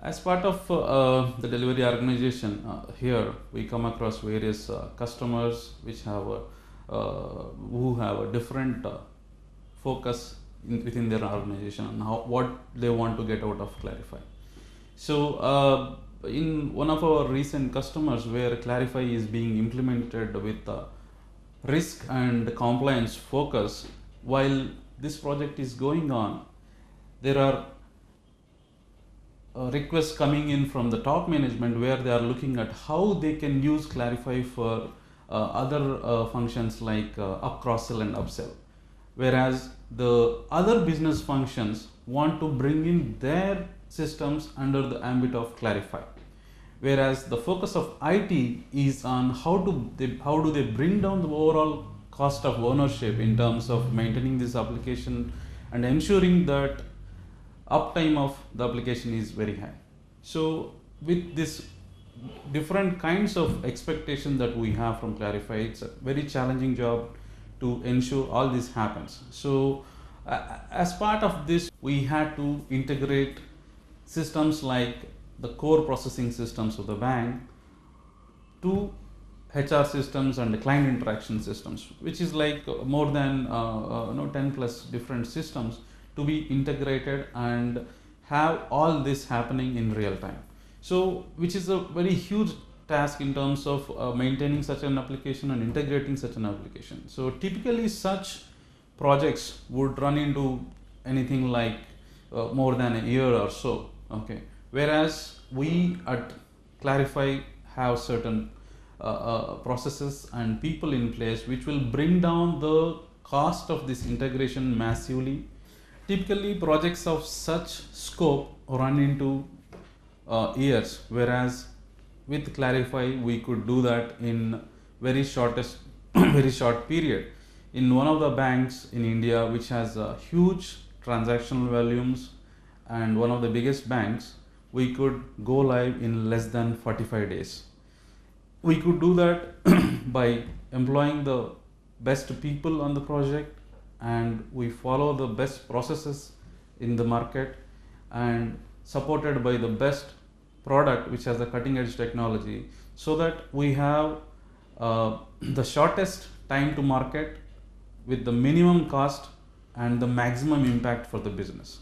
As part of the delivery organization, here we come across various customers who have a different focus within their organization and what they want to get out of Clarify. So, in one of our recent customers where Clarify is being implemented with risk and compliance focus, while this project is going on, there are requests coming in from the top management where they are looking at how they can use Clarify for other functions like up cross-sell and upsell. Whereas the other business functions want to bring in their systems under the ambit of Clarify. Whereas the focus of IT is on how do they bring down the overall cost of ownership in terms of maintaining this application and ensuring that uptime of the application is very high. So with this different kinds of expectation that we have from Clarify, it's a very challenging job to ensure all this happens. So as part of this, we had to integrate systems like the core processing systems of the bank to HR systems and the client interaction systems, which is like more than 10 plus different systems to be integrated and have all this happening in real time. So which is a very huge task in terms of maintaining such an application and integrating such an application. So typically such projects would run into anything like more than a year or so. Okay, whereas we at Clarify have certain processes and people in place which will bring down the cost of this integration massively. Typically projects of such scope run into years, whereas with Clarify we could do that in very short period. In one of the banks in India which has huge transactional volumes and one of the biggest banks, we could go live in less than 45 days. We could do that by employing the best people on the project, and we follow the best processes in the market and supported by the best product which has a cutting edge technology, so that we have the shortest time to market with the minimum cost and the maximum impact for the business.